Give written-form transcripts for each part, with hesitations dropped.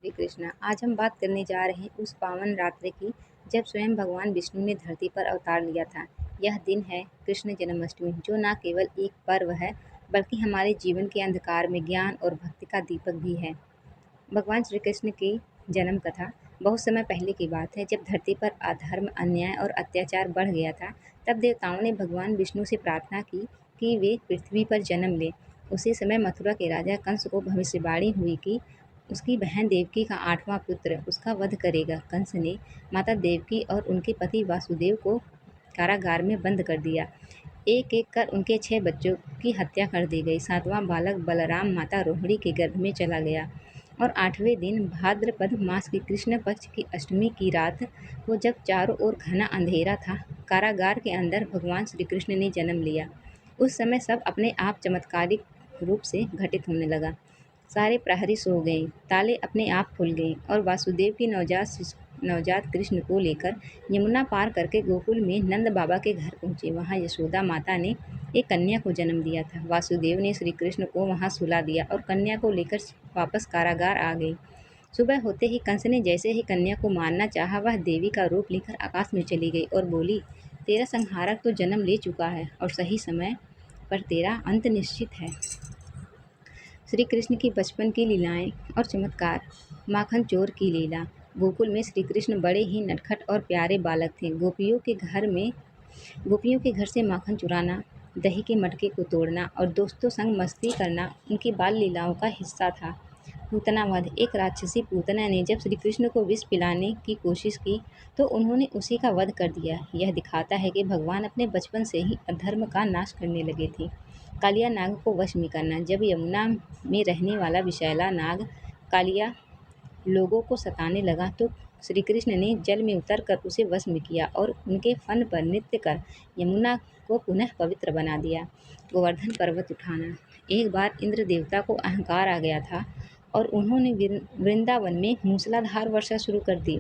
श्री कृष्णा। आज हम बात करने जा रहे हैं उस पावन रात्रि की जब स्वयं भगवान विष्णु ने धरती पर अवतार लिया था। यह दिन है कृष्ण जन्माष्टमी, जो न केवल एक पर्व है बल्कि हमारे जीवन के अंधकार में ज्ञान और भक्ति का दीपक भी है। भगवान श्री कृष्ण की जन्म कथा बहुत समय पहले की बात है। जब धरती पर अधर्म, अन्याय और अत्याचार बढ़ गया था, तब देवताओं ने भगवान विष्णु से प्रार्थना की कि वे पृथ्वी पर जन्म लें। उसी समय मथुरा के राजा कंस को भविष्यवाणी हुई कि उसकी बहन देवकी का 8वां पुत्र उसका वध करेगा। कंस ने माता देवकी और उनके पति वासुदेव को कारागार में बंद कर दिया। एक एक कर उनके 6 बच्चों की हत्या कर दी गई। 7वां बालक बलराम माता रोहिणी के गर्भ में चला गया और 8वें दिन भाद्रपद मास की कृष्ण पक्ष की अष्टमी की रात को, जब चारों ओर घना अंधेरा था, कारागार के अंदर भगवान श्री कृष्ण ने जन्म लिया। उस समय सब अपने आप चमत्कारिक रूप से घटित होने लगा। सारे प्रहरी सो गए, ताले अपने आप खुल गए और वासुदेव की नवजात कृष्ण को लेकर यमुना पार करके गोकुल में नंद बाबा के घर पहुँचे। वहाँ यशोदा माता ने एक कन्या को जन्म दिया था। वासुदेव ने श्री कृष्ण को वहाँ सुला दिया और कन्या को लेकर वापस कारागार आ गई। सुबह होते ही कंस ने जैसे ही कन्या को मारना चाहा, वह देवी का रूप लेकर आकाश में चली गई और बोली, तेरा संहारक तो जन्म ले चुका है और सही समय पर तेरा अंत निश्चित है। श्री कृष्ण की बचपन की लीलाएं और चमत्कार। माखन चोर की लीला। गोकुल में श्री कृष्ण बड़े ही नटखट और प्यारे बालक थे। गोपियों के घर से माखन चुराना, दही के मटके को तोड़ना और दोस्तों संग मस्ती करना उनकी बाल लीलाओं का हिस्सा था। पूतना वध। एक राक्षसी पूतना ने जब श्री कृष्ण को विष पिलाने की कोशिश की तो उन्होंने उसी का वध कर दिया। यह दिखाता है कि भगवान अपने बचपन से ही अधर्म का नाश करने लगे थे। कालिया नाग को वश में करना। जब यमुना में रहने वाला विषैला नाग कालिया लोगों को सताने लगा तो श्री कृष्ण ने जल में उतरकर उसे वश में किया और उनके फन पर नृत्य कर यमुना को पुनः पवित्र बना दिया। गोवर्धन पर्वत उठाना। एक बार इंद्र देवता को अहंकार आ गया था और उन्होंने वृंदावन में मूसलाधार वर्षा शुरू कर दी।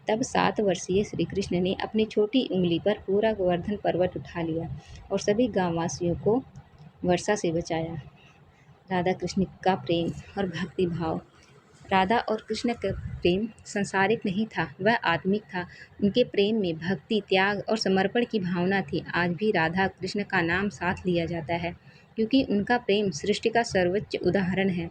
तब 7 वर्षीय श्री कृष्ण ने अपनी छोटी उंगली पर पूरा गोवर्धन पर्वत उठा लिया और सभी गांववासियों को वर्षा से बचाया। राधा कृष्ण का प्रेम और भक्ति भाव। राधा और कृष्ण का प्रेम सांसारिक नहीं था, वह आत्मिक था। उनके प्रेम में भक्ति, त्याग और समर्पण की भावना थी। आज भी राधा कृष्ण का नाम साथ लिया जाता है क्योंकि उनका प्रेम सृष्टि का सर्वोच्च उदाहरण है।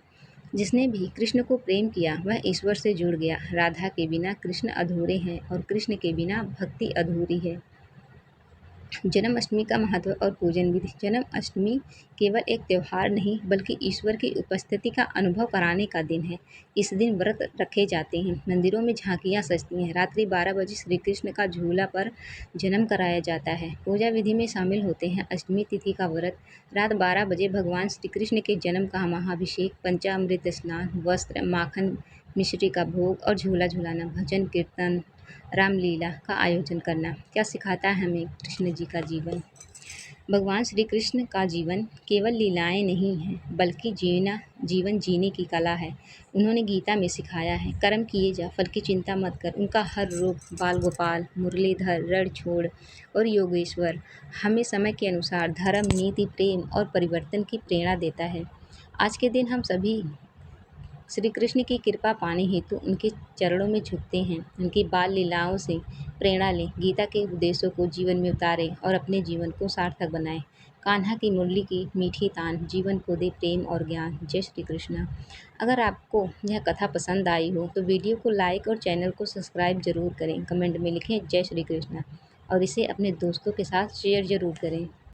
जिसने भी कृष्ण को प्रेम किया वह ईश्वर से जुड़ गया। राधा के बिना कृष्ण अधूरे हैं और कृष्ण के बिना भक्ति अधूरी है। जन्माष्टमी का महत्व और पूजन विधि। जन्माष्टमी केवल एक त्यौहार नहीं बल्कि ईश्वर की उपस्थिति का अनुभव कराने का दिन है। इस दिन व्रत रखे जाते हैं, मंदिरों में झांकियाँ सजती हैं, रात्रि 12 बजे श्री कृष्ण का झूला पर जन्म कराया जाता है। पूजा विधि में शामिल होते हैं अष्टमी तिथि का व्रत, रात 12 बजे भगवान श्री कृष्ण के जन्म का महाभिषेक, पंचामृत स्नान, वस्त्र, माखन मिश्री का भोग और झूला झूलाना, भजन कीर्तन, रामलीला का आयोजन करना। क्या सिखाता है हमें कृष्ण जी का जीवन? भगवान श्री कृष्ण का जीवन केवल लीलाएं नहीं हैं बल्कि जीवन जीने की कला है। उन्होंने गीता में सिखाया है, कर्म किए जा, फल की चिंता मत कर। उनका हर रूप, बाल गोपाल, मुरलीधर, रणछोड़ और योगेश्वर, हमें समय के अनुसार धर्म, नीति, प्रेम और परिवर्तन की प्रेरणा देता है। आज के दिन हम सभी श्री कृष्ण की कृपा पाने हेतु उनके चरणों में झुकते हैं। उनकी बाल लीलाओं से प्रेरणा लें, गीता के उपदेशों को जीवन में उतारें और अपने जीवन को सार्थक बनाएं। कान्हा की मुरली की मीठी तान जीवन को दे प्रेम और ज्ञान। जय श्री कृष्ण। अगर आपको यह कथा पसंद आई हो तो वीडियो को लाइक और चैनल को सब्सक्राइब जरूर करें। कमेंट में लिखें जय श्री कृष्ण और इसे अपने दोस्तों के साथ शेयर जरूर करें।